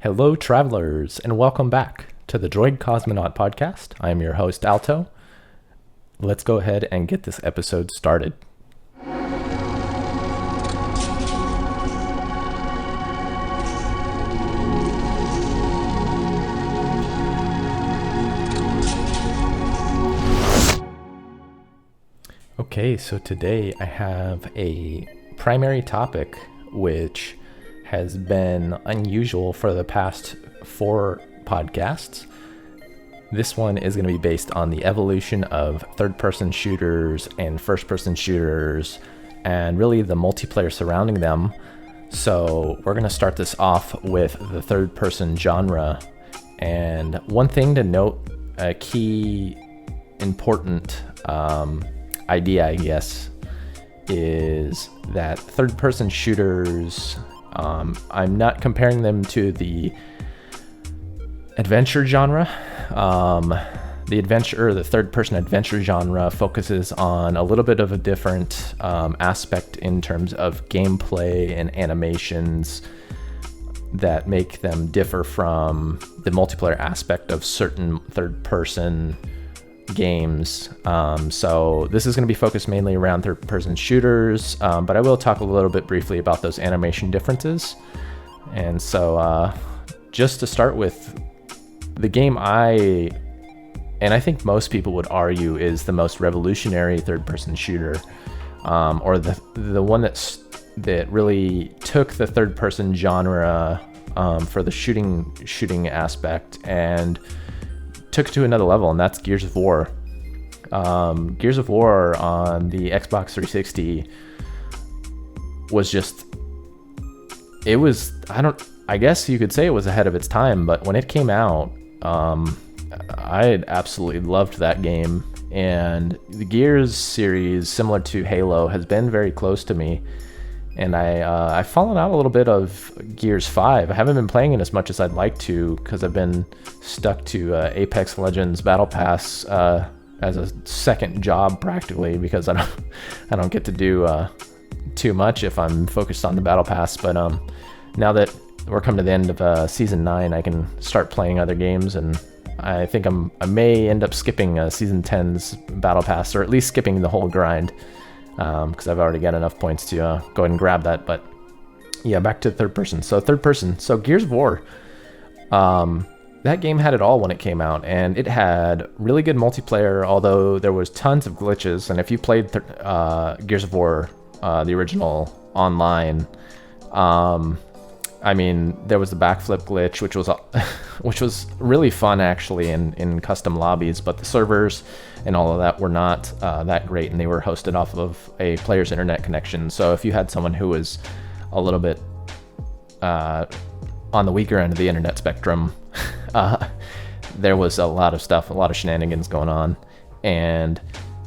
Hello, travelers, and welcome back to the Droid Cosmonaut podcast. I am your host, Alto. Let's go ahead and get this episode started. Okay, so today I have a primary topic which has been unusual for the past 4 podcasts. This one is going to be based on the evolution of third-person shooters and first-person shooters and really the multiplayer surrounding them. So we're going to start this off with the third-person genre. And one thing to note, a key important idea, I guess, is that third-person shooters, I'm not comparing them to the adventure genre. The third-person adventure genre focuses on a little bit of a different aspect in terms of gameplay and animations that make them differ from the multiplayer aspect of certain third-person games. So this is going to be focused mainly around third-person shooters, but I will talk a little bit briefly about those animation differences. And so just to start with, the game I think most people would argue is the most revolutionary third-person shooter, or the one that really took the third-person genre for the shooting aspect and took it to another level, and that's Gears of War. Gears of War on the Xbox 360 was I guess you could say it was ahead of its time, but when it came out, I absolutely loved that game. And the Gears series, similar to Halo, has been very close to me. And I've fallen out a little bit of Gears 5. I haven't been playing it as much as I'd like to because I've been stuck to Apex Legends Battle Pass as a second job practically, because I don't get to do too much if I'm focused on the Battle Pass. But now that we're coming to the end of Season 9, I can start playing other games, and I think I may end up skipping Season 10's Battle Pass, or at least skipping the whole grind. Because I've already got enough points to go ahead and grab that. But yeah, back to third person. So Gears of War, that game had it all when it came out, and it had really good multiplayer, although there was tons of glitches. And if you played Gears of War, the original online, there was the backflip glitch, which was really fun actually in custom lobbies, but the servers and all of that were not that great, and they were hosted off of a player's internet connection. So if you had someone who was a little bit on the weaker end of the internet spectrum, there was a lot of shenanigans going on. And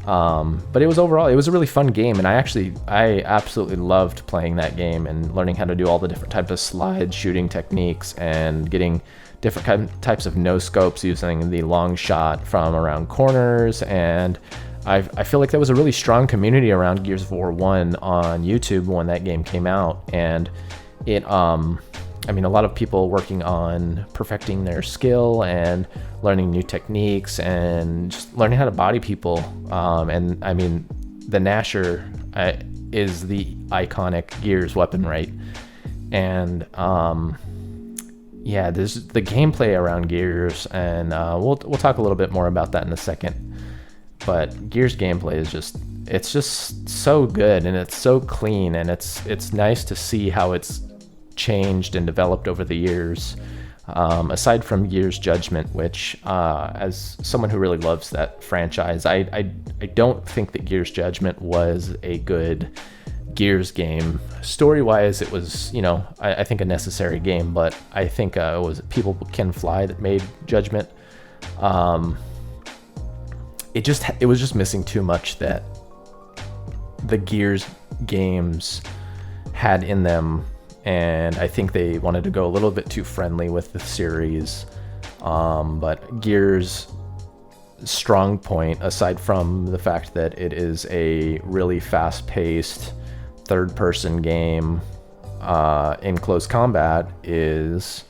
but it was a really fun game, and I absolutely loved playing that game and learning how to do all the different types of slide shooting techniques and getting different types of no scopes using the long shot from around corners. And I feel like there was a really strong community around Gears of War 1 on YouTube when that game came out, and it a lot of people working on perfecting their skill and learning new techniques and just learning how to body people. The Gnasher is the iconic Gears weapon, right? And there's the gameplay around Gears, and we'll talk a little bit more about that in a second. But Gears gameplay is just so good, and it's so clean, and it's nice to see how it's changed and developed over the years. Aside from Gears Judgment, which as someone who really loves that franchise, I don't think that Gears Judgment was a good Gears game. Story-wise, it was, I think a necessary game, but I think it was People Can Fly that made Judgment. It was just missing too much that the Gears games had in them, and I think they wanted to go a little bit too friendly with the series. But Gears' strong point, aside from the fact that it is a really fast-paced third-person game in close combat, is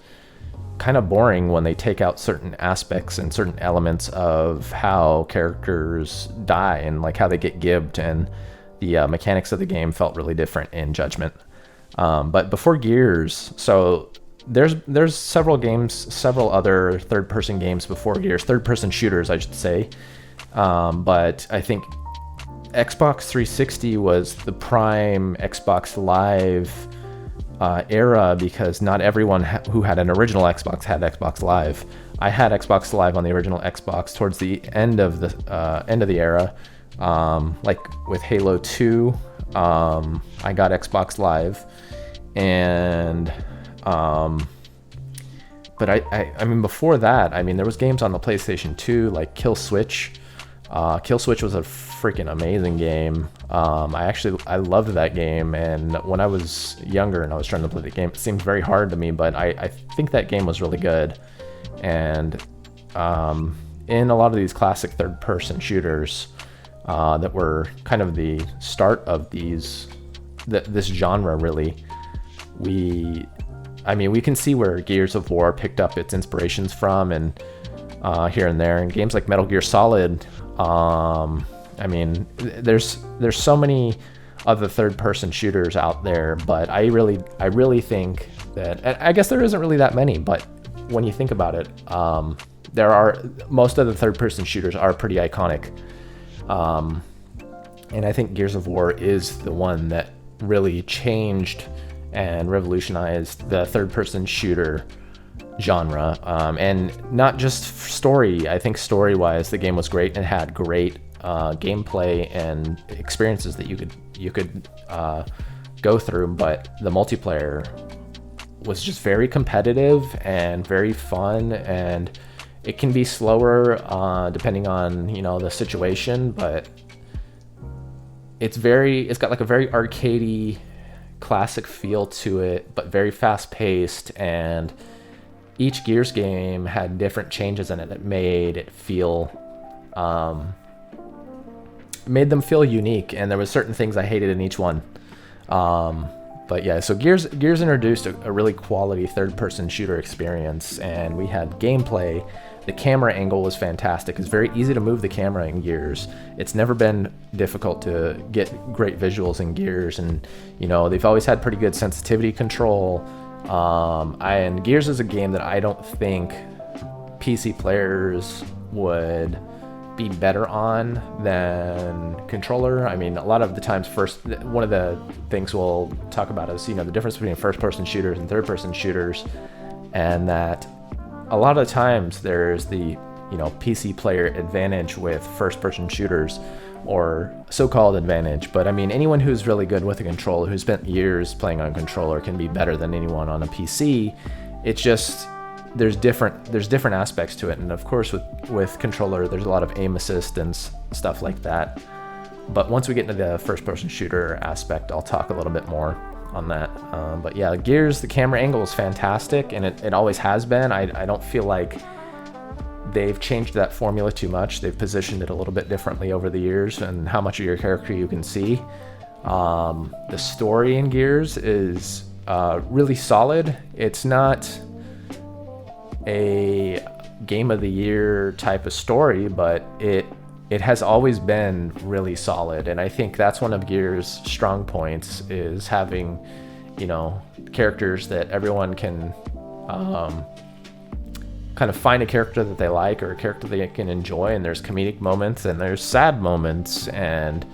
kind of boring when they take out certain aspects and certain elements of how characters die and like how they get gibbed, and the mechanics of the game felt really different in Judgment. But before Gears, so there's several other third-person games before Gears, third-person shooters, I should say. But I think Xbox 360 was the prime Xbox Live era, because not everyone who had an original Xbox had Xbox Live. I had Xbox Live on the original Xbox towards the end of the era, like with Halo 2. I got Xbox Live, and but I mean before that, I mean there was games on the PlayStation 2 like Kill Switch. Kill Switch was a freaking amazing game. I loved that game, and when I was younger and I was trying to play the game, it seemed very hard to me, but I think that game was really good. And in a lot of these classic third-person shooters that were kind of the start of this genre, really, we can see where Gears of War picked up its inspirations from, and here and there. And games like Metal Gear Solid, I mean, there's so many other third-person shooters out there, but I really think that, and I guess there isn't really that many, but when you think about it, most of the third-person shooters are pretty iconic. And I think Gears of War is the one that really changed and revolutionized the third-person shooter genre, and not just story. I think story-wise, the game was great and had great gameplay and experiences that you could go through, but the multiplayer was just very competitive and very fun, and it can be slower depending on the situation, but it's got like a very arcadey, classic feel to it, but very fast-paced, and each Gears game had different changes in it that made them feel unique, and there was certain things I hated in each one. But yeah, so Gears introduced a really quality third-person shooter experience, and we had gameplay. The camera angle was fantastic. It's very easy to move the camera in Gears. It's never been difficult to get great visuals in Gears, and they've always had pretty good sensitivity control. And Gears is a game that I don't think PC players would be better on than controller. I mean, a lot of the times, one of the things we'll talk about is the difference between first-person shooters and third-person shooters, and that a lot of the times there's the PC player advantage with first-person shooters, or so-called advantage. But I mean, anyone who's really good with a controller, who's spent years playing on a controller, can be better than anyone on a PC. It's just there's different aspects to it, and of course with controller there's a lot of aim assist and stuff like that. But once we get into the first-person shooter aspect, I'll talk a little bit more on that. But yeah, Gears, the camera angle is fantastic, and it always has been. I don't feel like they've changed that formula too much. They've positioned it a little bit differently over the years, and how much of your character you can see. The story in Gears is really solid. It's not a game of the year type of story, but it has always been really solid, and I think that's one of Gears' strong points, is having characters that everyone can kind of find a character that they like, or a character they can enjoy, and there's comedic moments and there's sad moments, and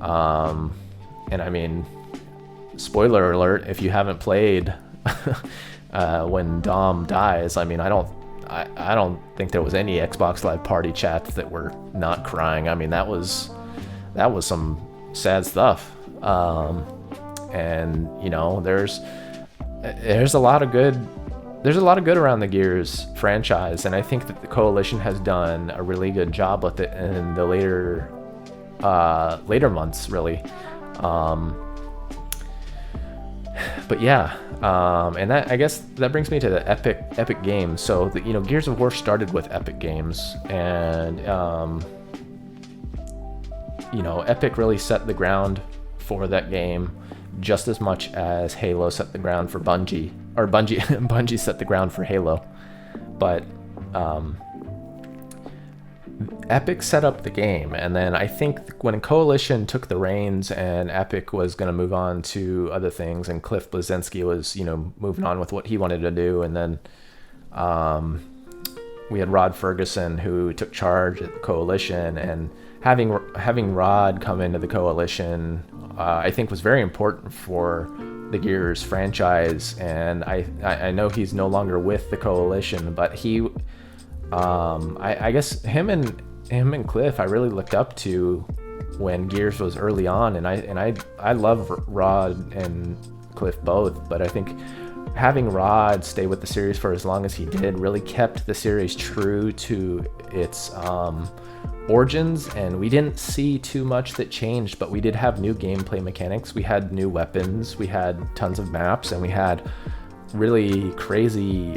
I mean, spoiler alert, if you haven't played when Dom dies, I mean, I don't think there was any Xbox Live party chats that were not crying. I mean, that was some sad stuff. And there's a lot of good around the Gears franchise, and I think that the Coalition has done a really good job with it in the later months, really. But yeah, and that, I guess that brings me to the Epic Games. So Gears of War started with Epic Games, and Epic really set the ground for that game, just as much as Halo set the ground for Bungie, or Bungie set the ground for Halo. but Epic set up the game, and then I think when Coalition took the reins and Epic was going to move on to other things, and Cliff Bleszinski was, moving on with what he wanted to do, and then we had Rod Ferguson who took charge at Coalition, and having Rod come into the Coalition, I think was very important for the Gears franchise. And I know he's no longer with the Coalition, but he, I guess him and Cliff I really looked up to when Gears was early on, and I love Rod and Cliff both, but I think having Rod stay with the series for as long as he did really kept the series true to its origins, and we didn't see too much that changed, but we did have new gameplay mechanics. We had new weapons, we had tons of maps, and we had really crazy,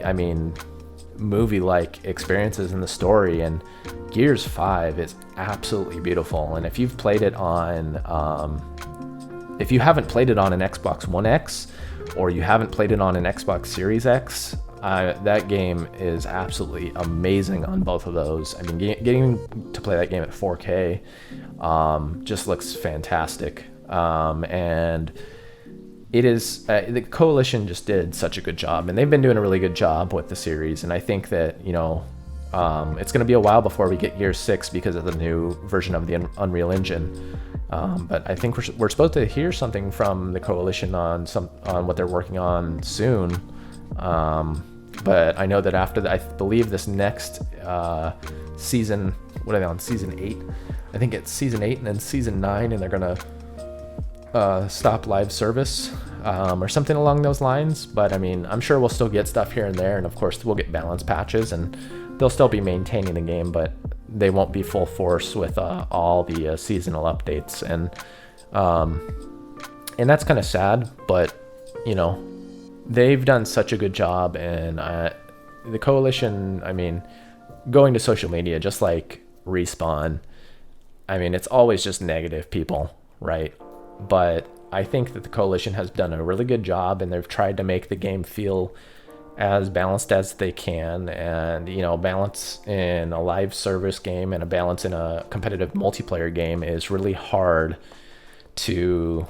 movie-like experiences in the story. And Gears 5 is absolutely beautiful, and if you've played it on if you haven't played it on an Xbox One X, or you haven't played it on an Xbox Series X, that game is absolutely amazing on both of those. Getting to play that game at 4K just looks fantastic. And it is, the Coalition just did such a good job, and they've been doing a really good job with the series. And I think that, it's going to be a while before we get Gears 6 because of the new version of the Unreal Engine. But I think we're supposed to hear something from the Coalition on what they're working on soon. But I know that I believe this next season, what are they on, season 8? I think it's season 8 and then season 9, and they're gonna stop live service or something along those lines. But I'm sure we'll still get stuff here and there, and of course we'll get balance patches, and they'll still be maintaining the game, but they won't be full force with all the seasonal updates, and that's kind of sad. But they've done such a good job, and the Coalition, going to social media, just like Respawn, it's always just negative people, right? But I think that the Coalition has done a really good job, and they've tried to make the game feel as balanced as they can. And balance in a live service game and a balance in a competitive multiplayer game is really hard to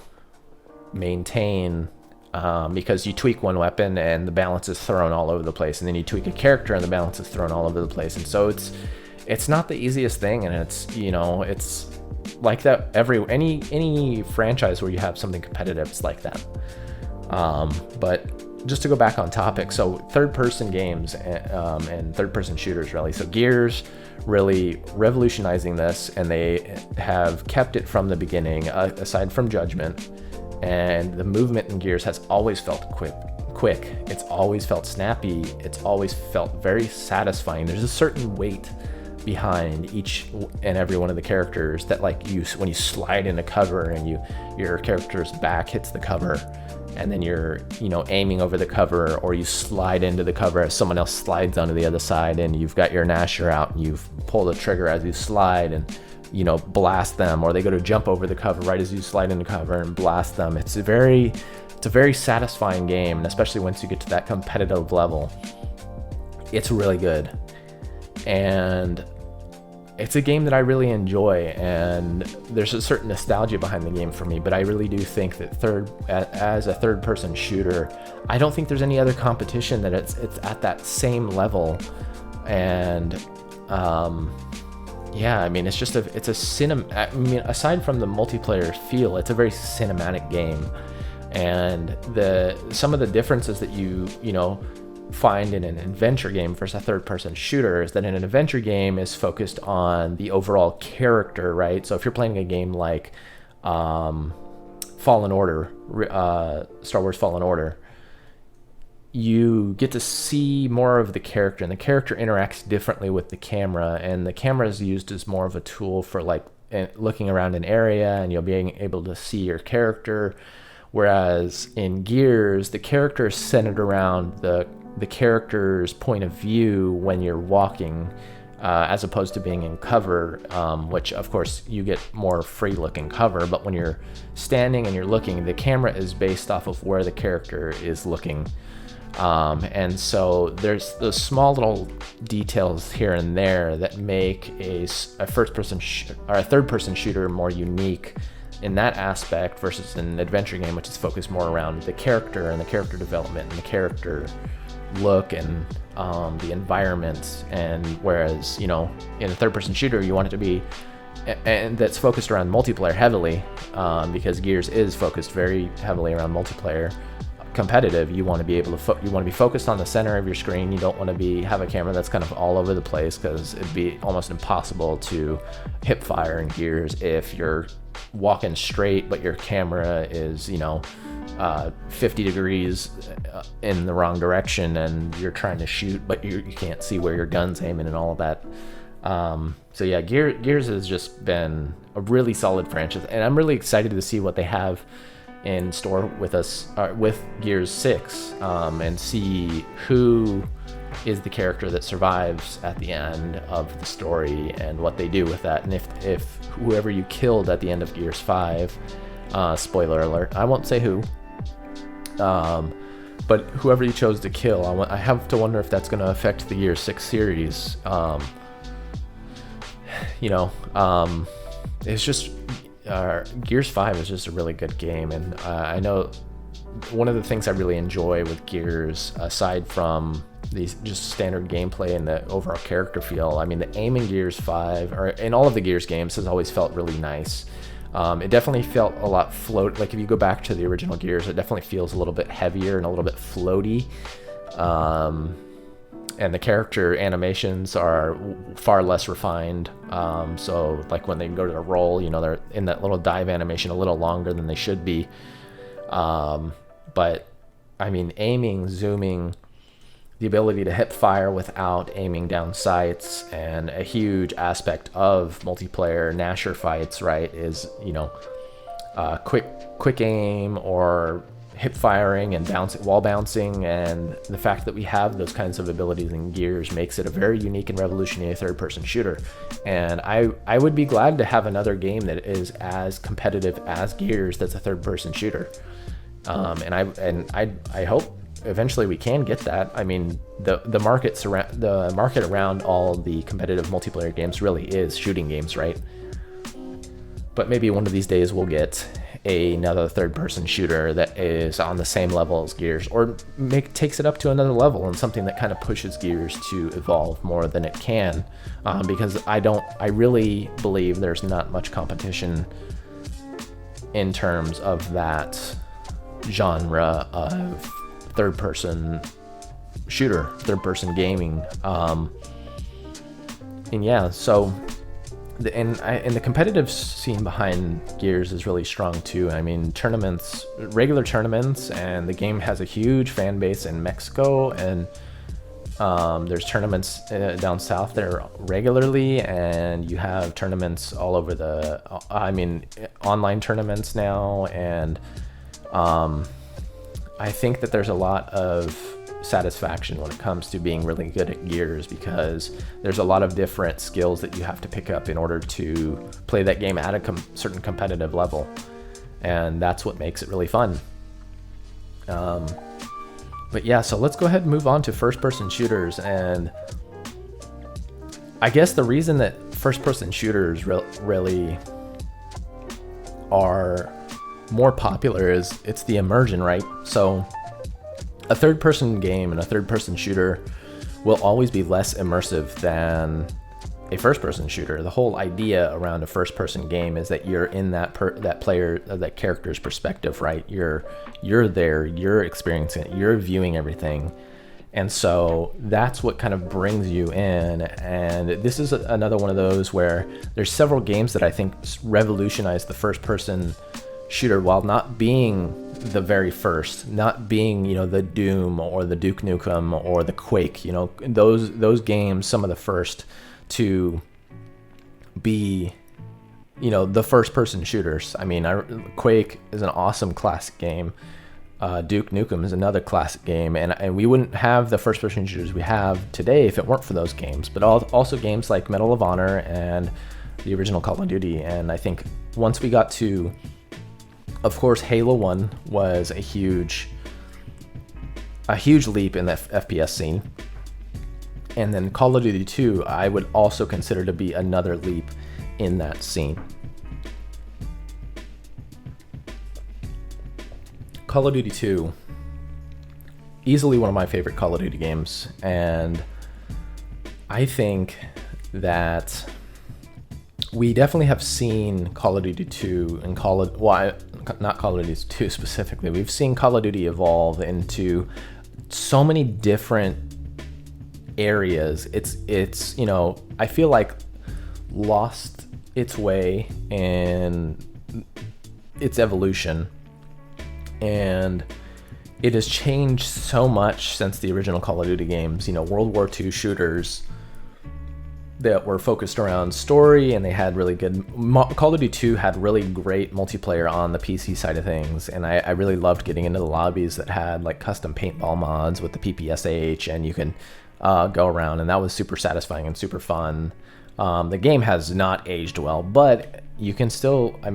maintain, because you tweak one weapon and the balance is thrown all over the place, and then you tweak a character and the balance is thrown all over the place. And so it's not the easiest thing, and it's like that any franchise where you have something competitive, it's like that. But just to go back on topic, so third-person games and third-person shooters, really. So Gears really revolutionizing this, and they have kept it from the beginning, aside from Judgment. And the movement in Gears has always felt quick. It's always felt snappy. It's always felt very satisfying. There's a certain weight behind each and every one of the characters that, when you slide into cover and your character's back hits the cover, and then you're aiming over the cover, or you slide into the cover as someone else slides onto the other side, and you've got your Nasher out and you've pulled the trigger as you slide and blast them, or they go to jump over the cover right as you slide into cover and blast them. It's a very satisfying game, and especially once you get to that competitive level, it's really good. And it's a game that I really enjoy, and there's a certain nostalgia behind the game for me. But I really do think that as a third-person shooter, I don't think there's any other competition that it's at that same level. And it's just aside from the multiplayer feel, it's a very cinematic game. And some of the differences that you find in an adventure game versus a third-person shooter is that in an adventure game is focused on the overall character, right? So if you're playing a game like Fallen Order, Star Wars Fallen Order, you get to see more of the character, and the character interacts differently with the camera, and the camera is used as more of a tool for looking around an area, and you'll be able to see your character. Whereas in Gears, the character is centered around the character's point of view when you're walking, as opposed to being in cover, which of course you get more free looking cover. But when you're standing and you're looking, the camera is based off of where the character is looking. And so there's those small little details here and there that make a first-person or a third-person shooter more unique in that aspect versus an adventure game, which is focused more around the character and the character development and the character look and the environment. And whereas, you know, in a third-person shooter, you want it to be, and that's focused around multiplayer heavily, because Gears is focused very heavily around multiplayer. Competitive, you want to be able to you want to be focused on the center of your screen. You don't want to have a camera that's kind of all over the place, because it'd be almost impossible to hip fire in Gears if you're walking straight but your camera is, you know, 50 degrees in the wrong direction, and you're trying to shoot but you can't see where your gun's aiming and all of that. So yeah, Gears has just been a really solid franchise, and I'm really excited to see what they have in store with us, with Gears 6, and see who is the character that survives at the end of the story and what they do with that. And if whoever you killed at the end of Gears 5, spoiler alert, I won't say who, but whoever you chose to kill, I have to wonder if that's going to affect the Gears 6 series. You know, it's just, Gears 5 is just a really good game, and I know one of the things I really enjoy with Gears, aside from these just standard gameplay and the overall character feel, I mean, the aim in Gears 5, or in all of the Gears games, has always felt really nice. It definitely felt a lot like if you go back to the original Gears, it definitely feels a little bit heavier and a little bit floaty. And the character animations are far less refined. So like when they go to the roll, you know, they're in that little dive animation a little longer than they should be. But I mean, aiming, zooming, the ability to hip fire without aiming down sights, and a huge aspect of multiplayer Nasher fights, right, is, you know, quick aim or hip firing and wall bouncing. And the fact that we have those kinds of abilities in Gears makes it a very unique and revolutionary third-person shooter. And I would be glad to have another game that is as competitive as Gears that's a third-person shooter. And I hope eventually we can get that. I mean, the market around all the competitive multiplayer games really is shooting games, right? But maybe one of these days we'll get another third-person shooter that is on the same level as Gears, or takes it up to another level, and something that kind of pushes Gears to evolve more than it can, because I really believe there's not much competition in terms of that genre of third-person shooter, third-person gaming. And yeah, so the competitive scene behind Gears is really strong too. I mean, regular tournaments, and the game has a huge fan base in Mexico, and there's tournaments down south there regularly, and you have tournaments all over online tournaments now. And I think that there's a lot of satisfaction when it comes to being really good at Gears, because there's a lot of different skills that you have to pick up in order to play that game at a certain competitive level, and that's what makes it really fun. But yeah, so let's go ahead and move on to first-person shooters. And I guess the reason that first-person shooters really are more popular is it's the immersion, right? So a third-person game and a third-person shooter will always be less immersive than a first-person shooter. The whole idea around a first-person game is that you're in that character's perspective, right? You're there, you're experiencing it, you're viewing everything, and so that's what kind of brings you in. And this is another one of those where there's several games that I think revolutionized the first-person shooter, while not being the very first, not being, you know, the Doom or the Duke Nukem or the Quake, you know, those games, some of the first to be, you know, the first person shooters. I mean, Quake is an awesome classic game. Duke Nukem is another classic game, and we wouldn't have the first person shooters we have today if it weren't for those games. But also games like Medal of Honor and the original Call of Duty. And I think once we got to, of course, Halo 1 was a huge a huge leap in the FPS scene. And then Call of Duty 2, I would also consider to be another leap in that scene. Call of Duty 2, easily one of my favorite Call of Duty games, and I think that we definitely have seen Call of Duty 2 and not Call of Duty 2 specifically. We've seen Call of Duty evolve into so many different areas. It's I feel like lost its way in its evolution, and it has changed so much since the original Call of Duty games. World War II shooters that were focused around story, and they had really good Call of Duty 2 had really great multiplayer on the PC side of things, and I really loved getting into the lobbies that had like custom paintball mods with the PPSH, and you can go around, and that was super satisfying and super fun. The game has not aged well, but you can still, I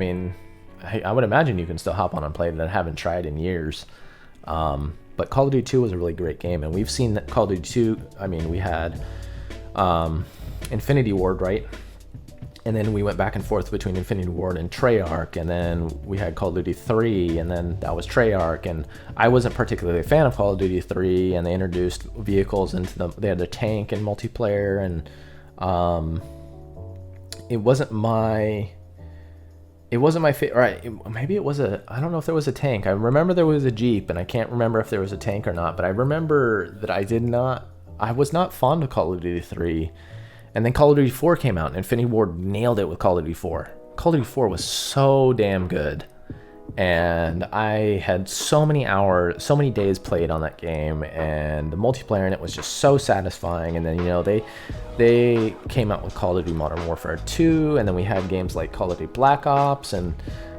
would imagine you can still hop on and play it. I haven't tried in years. But Call of Duty 2 was a really great game, and we've seen Call of Duty 2. We had Infinity Ward, right? And then we went back and forth between Infinity Ward and Treyarch, and then we had Call of Duty 3, and then that was Treyarch, and I wasn't particularly a fan of Call of Duty 3, and they introduced vehicles into they had a tank and multiplayer, and it wasn't my favorite. Right, maybe it was I don't know if there was a tank. I remember there was a Jeep, and I can't remember if there was a tank or not, but I remember that I was not fond of Call of Duty 3. And then Call of Duty 4 came out, and Infinity Ward nailed it with Call of Duty 4. Call of Duty 4 was so damn good. And I had so many hours, so many days played on that game, and the multiplayer in it was just so satisfying. And then, they came out with Call of Duty Modern Warfare 2, and then we had games like Call of Duty Black Ops, and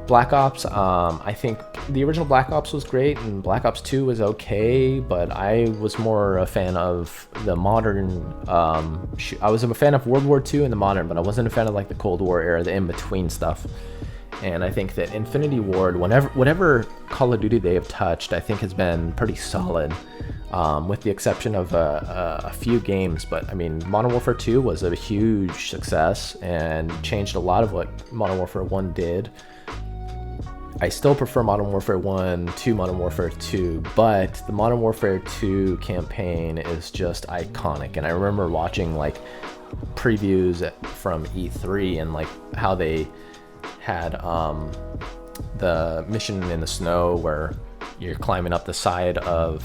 Black Ops, I think the original Black Ops was great, and Black Ops 2 was okay, but I was more a fan of the modern, I was a fan of World War II and the modern, but I wasn't a fan of like the Cold War era, the in-between stuff. And I think that Infinity Ward, whatever Call of Duty they have touched, I think has been pretty solid, with the exception of a few games. But Modern Warfare 2 was a huge success and changed a lot of what Modern Warfare 1 did. I still prefer Modern Warfare 1 to Modern Warfare 2, but the Modern Warfare 2 campaign is just iconic. And I remember watching like previews from E3 and like how they had the mission in the snow where you're climbing up the side of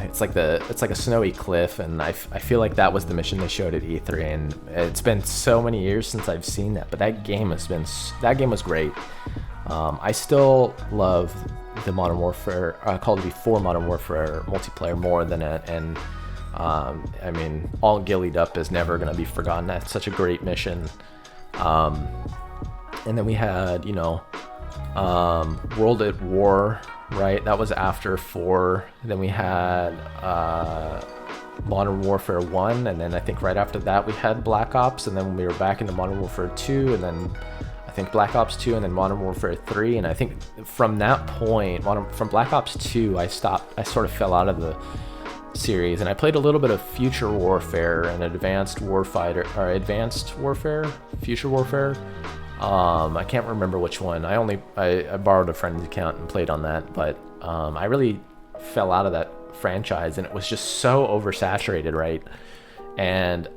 it's like a snowy cliff, and I feel like that was the mission they showed at E3, and it's been so many years since I've seen that, but that game was great. I still love the Modern Warfare, Call of Duty 4 Modern Warfare multiplayer more than it, and All Gillied Up is never going to be forgotten. That's such a great mission. And then we had, World at War, right? That was after 4. Then we had Modern Warfare 1, and then I think right after that we had Black Ops, and then we were back into Modern Warfare 2, and then I think Black Ops 2, and then Modern Warfare 3. And I think from that point, from Black Ops 2, I sort of fell out of the series, and I played a little bit of Future Warfare and Advanced Warfare, Future Warfare. I can't remember which one. I borrowed a friend's account and played on that, but I really fell out of that franchise, and it was just so oversaturated, right? And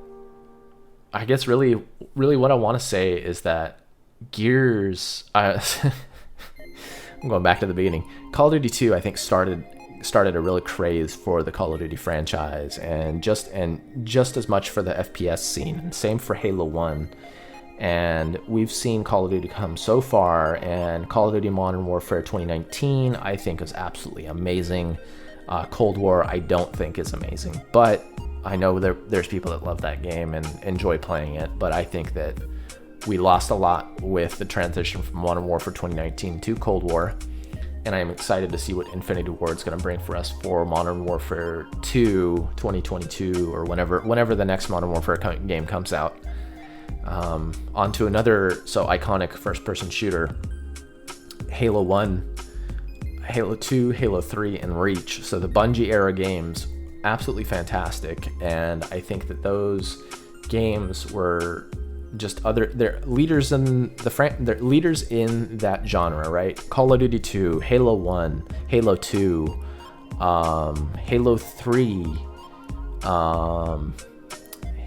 I guess really what I want to say is that Gears, I'm going back to the beginning. Call of Duty 2, I think, started a real craze for the Call of Duty franchise, and just as much for the FPS scene, and same for Halo 1. And we've seen Call of Duty come so far, and Call of Duty Modern Warfare 2019 I think is absolutely amazing. Cold War I don't think is amazing, but I know there's people that love that game and enjoy playing it. But I think that we lost a lot with the transition from Modern Warfare 2019 to Cold War, and I am excited to see what Infinity Ward is going to bring for us for Modern Warfare 2 2022, or whenever the next Modern Warfare game comes out. Onto another so iconic first-person shooter, Halo 1. Halo 2, Halo 3, and Reach. So the Bungie era games, absolutely fantastic. And I think that those games were just they're leaders in they're leaders in that genre, right? Call of Duty 2, Halo 1, Halo 2, Halo 3,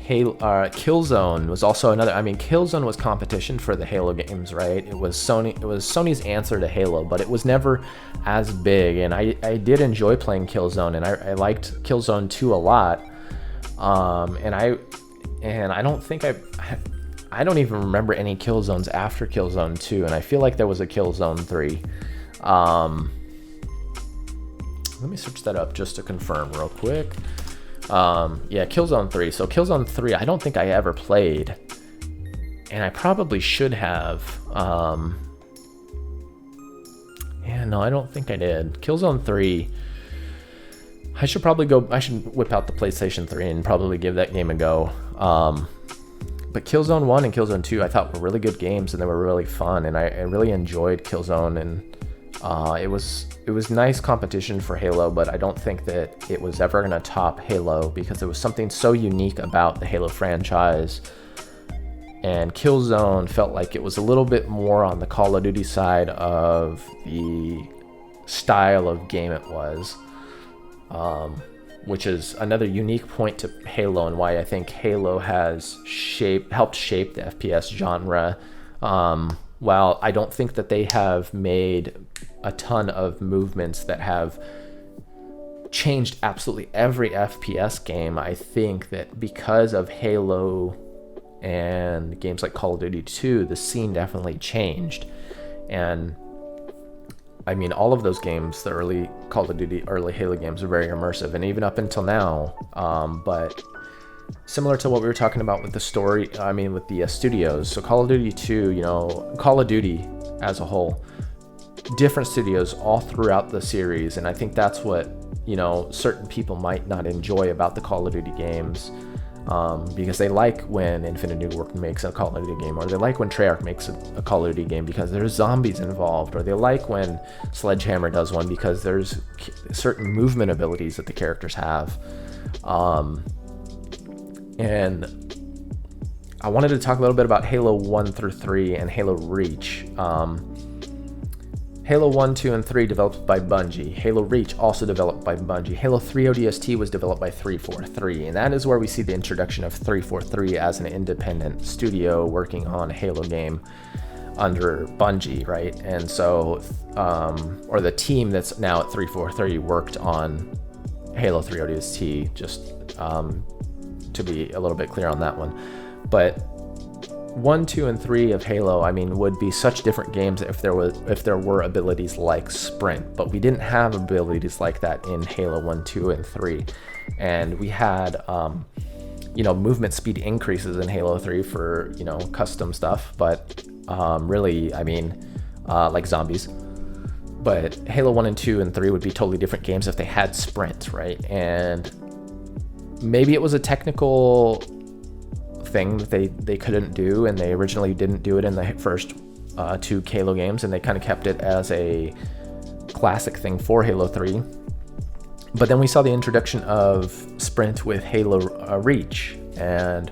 Killzone was also another. I mean, Killzone was competition for the Halo games, right? It was Sony's answer to Halo, but it was never as big. And I did enjoy playing Killzone, and I liked Killzone 2 a lot. And I don't think I don't even remember any Killzones after Killzone 2, and I feel like there was a Killzone 3. Let me search that up just to confirm real quick. Yeah, Killzone 3. So Killzone 3, I don't think I ever played, and I probably should have. Yeah, no, I don't think I did. Killzone 3, I should whip out the PlayStation 3 and probably give that game a go. But Killzone 1 and Killzone 2 I thought were really good games, and they were really fun, and I really enjoyed Killzone, and it was nice competition for Halo, but I don't think that it was ever going to top Halo, because there was something so unique about the Halo franchise. And Killzone felt like it was a little bit more on the Call of Duty side of the style of game it was, which is another unique point to Halo, and why I think Halo has helped shape the FPS genre. While I don't think that they have made a ton of movements that have changed absolutely every FPS game, I think that because of Halo and games like Call of Duty 2, the scene definitely changed. And I mean, all of those games, the early Call of Duty, early Halo games, are very immersive, and even up until now. But similar to what we were talking about with the story, with the studios. So Call of Duty 2, Call of Duty as a whole, different studios all throughout the series, and I think that's what, certain people might not enjoy about the Call of Duty games, because they like when Infinity Ward makes a Call of Duty game, or they like when Treyarch makes a Call of Duty game because there's zombies involved, or they like when Sledgehammer does one because there's certain movement abilities that the characters have. And I wanted to talk a little bit about Halo 1 through 3 and Halo Reach. Halo 1, 2, and 3 developed by Bungie. Halo Reach also developed by Bungie. Halo 3 ODST was developed by 343, and that is where we see the introduction of 343 as an independent studio working on a Halo game under Bungie, right? And so, or the team that's now at 343 worked on Halo 3 ODST, just to be a little bit clear on that one. But 1, 2, and 3 of Halo, would be such different games if there were abilities like sprint, but we didn't have abilities like that in Halo 1, 2, and 3. And we had, movement speed increases in Halo 3 for, custom stuff, but really, like zombies. But Halo 1 and 2 and 3 would be totally different games if they had sprint, right? And maybe it was a technical thing that they couldn't do, and they originally didn't do it in the first 2 Halo games, and they kind of kept it as a classic thing for Halo 3. But then we saw the introduction of sprint with Halo Reach, and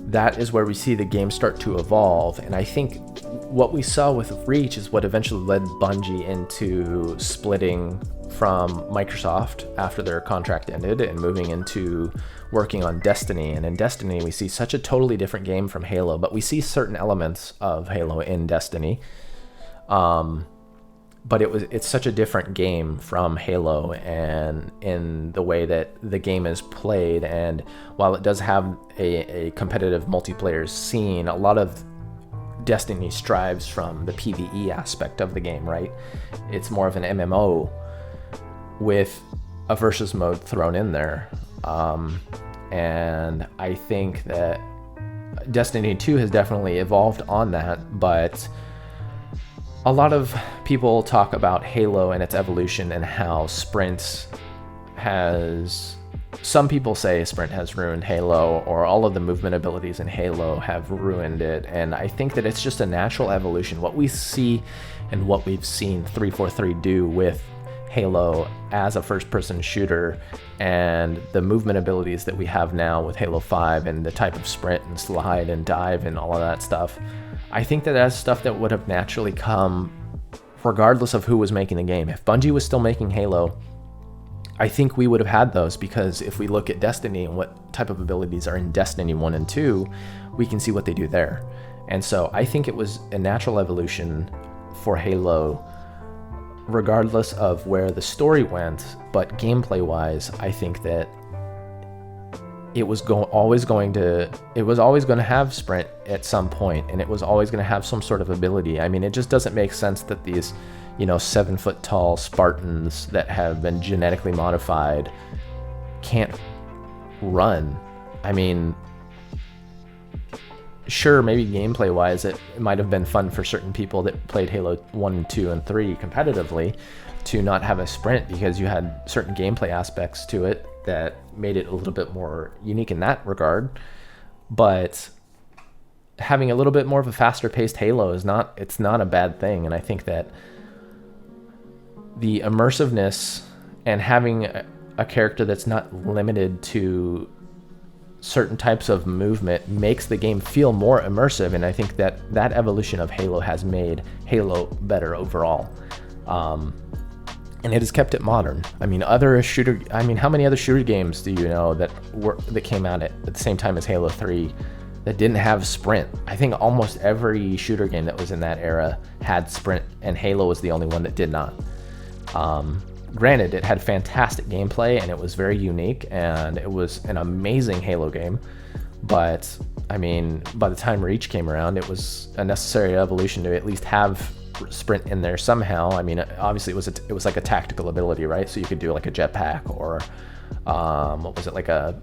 that is where we see the game start to evolve. And I think what we saw with Reach is what eventually led Bungie into splitting from Microsoft after their contract ended and moving into working on Destiny. And in Destiny, we see such a totally different game from Halo, but we see certain elements of Halo in Destiny. But it's such a different game from Halo, and in the way that the game is played. And while it does have a competitive multiplayer scene, a lot of Destiny strives from the PvE aspect of the game, right? It's more of an MMO with a versus mode thrown in there. And I think that Destiny 2 has definitely evolved on that, but a lot of people talk about Halo and its evolution and how some people say sprint has ruined Halo, or all of the movement abilities in Halo have ruined it. And I think that it's just a natural evolution. What we see and what we've seen 343 do with Halo as a first-person shooter and the movement abilities that we have now with Halo 5 and the type of sprint and slide and dive and all of that stuff, I think that that's stuff that would have naturally come regardless of who was making the game. If Bungie was still making Halo, I think we would have had those, because if we look at Destiny and what type of abilities are in Destiny 1 and 2, we can see what they do there. And so I think it was a natural evolution for Halo regardless of where the story went, but gameplay wise, I think that it was always going to have sprint at some point, and it was always going to have some sort of ability. I mean, it just doesn't make sense that these 7-foot tall Spartans that have been genetically modified can't run. I mean, sure, maybe gameplay wise it might have been fun for certain people that played Halo 1, 2, and 3 competitively to not have a sprint, because you had certain gameplay aspects to it that made it a little bit more unique in that regard. But having a little bit more of a faster paced Halo is not a bad thing. And I think that the immersiveness and having a character that's not limited to certain types of movement makes the game feel more immersive, and I think that evolution of Halo has made Halo better overall. And it has kept it modern. I mean, how many other shooter games do you know that came out at the same time as Halo 3 that didn't have sprint? I think almost every shooter game that was in that era had sprint, and Halo was the only one that did not. Granted, it had fantastic gameplay and it was very unique and it was an amazing Halo game, but I mean, by the time Reach came around, it was a necessary evolution to at least have sprint in there somehow. I mean, obviously it was like a tactical ability, right? So you could do like a jetpack or what was it, like a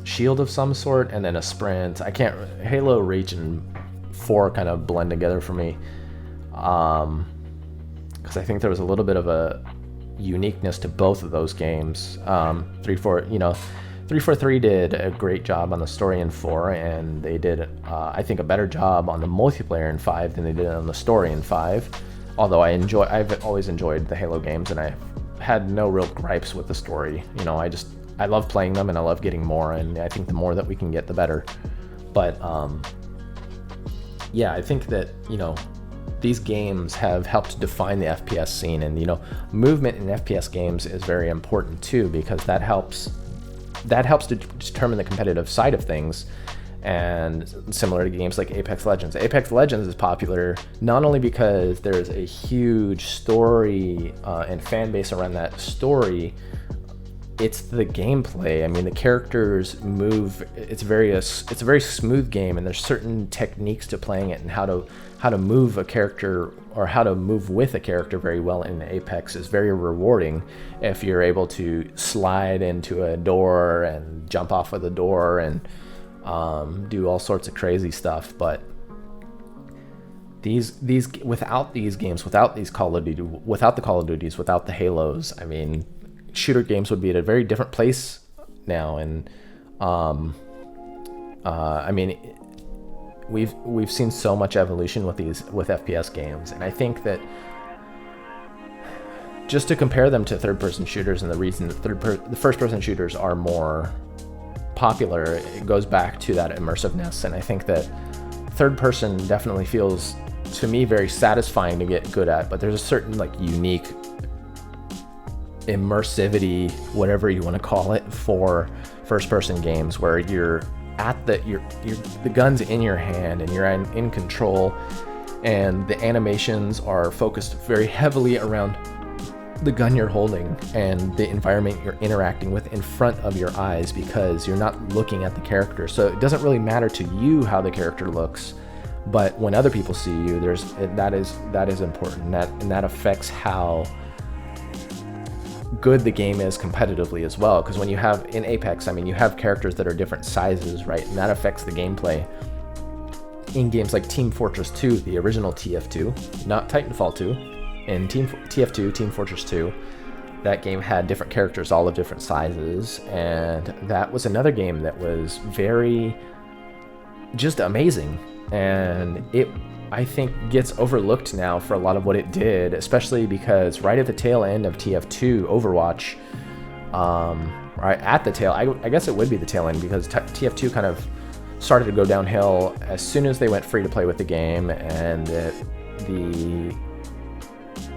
shield of some sort, and then a sprint. Halo Reach and 4 kind of blend together for me. Because I think there was a little bit of a uniqueness to both of those games. 343 did a great job on the story in 4, and they did, I think, a better job on the multiplayer in 5 than they did on the story in 5. Although I've always enjoyed the Halo games, and I had no real gripes with the story. I love playing them, and I love getting more, and I think the more that we can get, the better. But yeah, I think that these games have helped define the FPS scene, and movement in FPS games is very important too, because that helps to determine the competitive side of things. And similar to games like Apex Legends is popular not only because there's a huge story and fan base around that story, it's the gameplay. I mean, the characters move. It's a very smooth game, and there's certain techniques to playing it, and how to move a character or how to move with a character very well in Apex is very rewarding. If you're able to slide into a door and jump off of the door and do all sorts of crazy stuff. But without these games, without these Call of Duty, without the Call of Duties, without the Halos, I mean, shooter games would be at a very different place now. And I mean, we've seen so much evolution with FPS games, and I think that just to compare them to third-person shooters, and the reason that the first-person shooters are more popular, it goes back to that immersiveness. And I think that third-person definitely feels, to me, very satisfying to get good at, but there's a certain unique immersivity, whatever you want to call it, for first-person games where you're the gun's in your hand and you're in control, and the animations are focused very heavily around the gun you're holding and the environment you're interacting with in front of your eyes, because you're not looking at the character. So it doesn't really matter to you how the character looks, but when other people see you, that is important, and that affects how good the game is competitively as well. Because when you have in Apex, I mean, you have characters that are different sizes, right? And that affects the gameplay. In games like Team Fortress 2, the original TF2, not Titanfall 2, in TF2, Team Fortress 2, that game had different characters, all of different sizes, and that was another game that was very just amazing. And I think gets overlooked now for a lot of what it did, especially because right at the tail end of TF2, Overwatch, right at the tail, I guess it would be the tail end, because TF2 kind of started to go downhill as soon as they went free to play with the game, and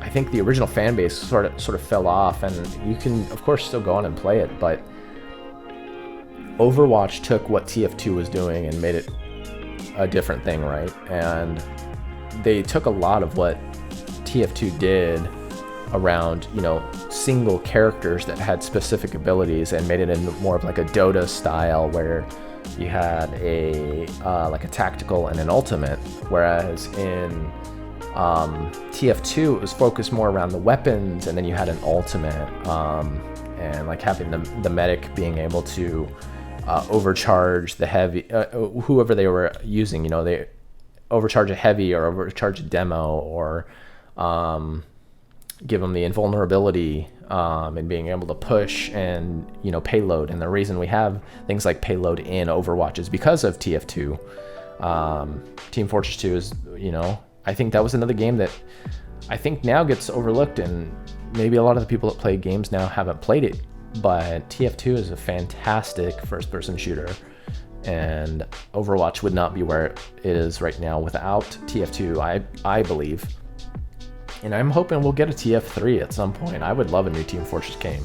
I think the original fan base sort of fell off, and you can of course still go on and play it, but Overwatch took what TF2 was doing and made it a different thing, right? And they took a lot of what TF2 did around, you know, single characters that had specific abilities and made it in more of like a Dota style, where you had a like a tactical and an ultimate, whereas in TF2 it was focused more around the weapons, and then you had an ultimate, and like having the medic being able to overcharge the heavy, whoever they were using, you know, they overcharge a heavy or overcharge a demo, or give them the invulnerability, and being able to push and, you know, payload. And the reason we have things like payload in Overwatch is because of TF2. Team Fortress 2 is, you know, I think that was another game that I think now gets overlooked, and maybe a lot of the people that play games now haven't played it, but TF2 is a fantastic first-person shooter, and Overwatch would not be where it is right now without TF2, I believe. And I'm hoping we'll get a TF3 at some point. I would love a new Team Fortress game.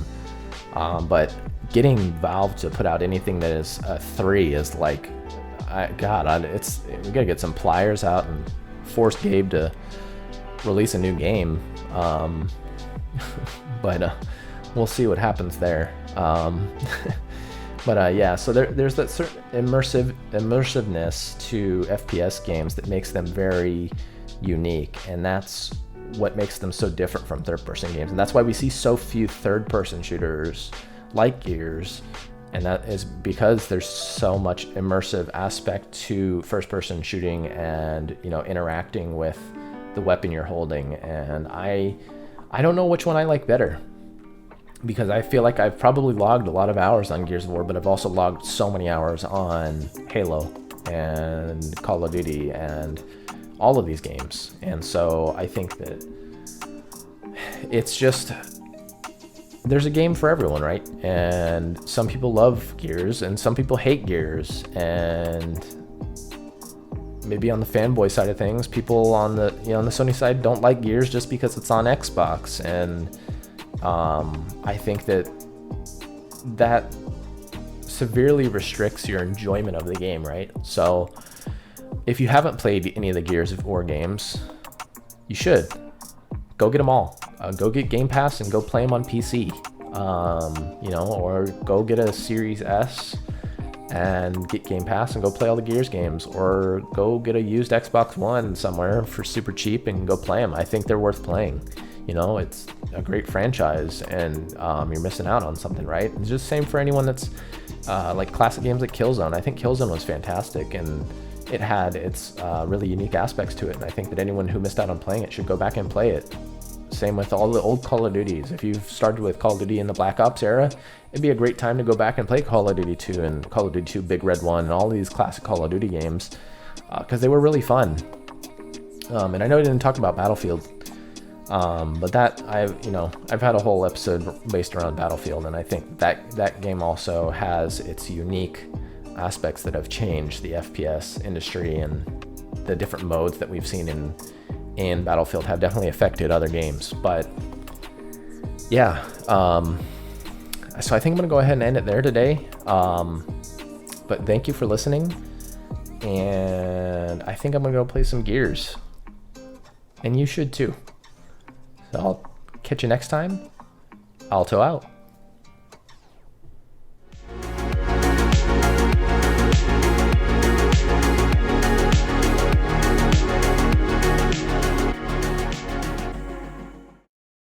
But getting Valve to put out anything that is a 3 is like, we gotta get some pliers out and force Gabe to release a new game. But we'll see what happens there. But yeah, so there's that certain immersiveness to FPS games that makes them very unique, and that's what makes them so different from third-person games. And that's why we see so few third-person shooters like Gears, and that is because there's so much immersive aspect to first-person shooting and, you know, interacting with the weapon you're holding. And I don't know which one I like better, because I feel like I've probably logged a lot of hours on Gears of War, but I've also logged so many hours on Halo and Call of Duty and all of these games. And so I think that it's just, there's a game for everyone, right? And some people love Gears and some people hate Gears, and maybe on the fanboy side of things, people on the, you know, on the Sony side don't like Gears just because it's on Xbox. And I think that severely restricts your enjoyment of the game, right? So if you haven't played any of the Gears of War games, you should go get them all. Go get Game Pass and go play them on PC, you know, or go get a Series S and get Game Pass and go play all the Gears games, or go get a used Xbox One somewhere for super cheap and go play them. I think they're worth playing. You know, it's a great franchise, and you're missing out on something, right? It's just the same for anyone that's like classic games like Killzone. I think Killzone was fantastic, and it had its really unique aspects to it, and I think that anyone who missed out on playing it should go back and play it. Same with all the old Call of Duties. If you've started with Call of Duty in the Black Ops era, it'd be a great time to go back and play Call of Duty 2 and Call of Duty 2 Big Red 1 and all these classic Call of Duty games, because they were really fun. And I know I didn't talk about Battlefield, but that I've had a whole episode based around Battlefield, and I think that game also has its unique aspects that have changed the FPS industry, and the different modes that we've seen in Battlefield have definitely affected other games. But yeah, so I think I'm gonna go ahead and end it there today. But thank you for listening, and I think I'm gonna go play some Gears, and you should too. So I'll catch you next time. Alto out.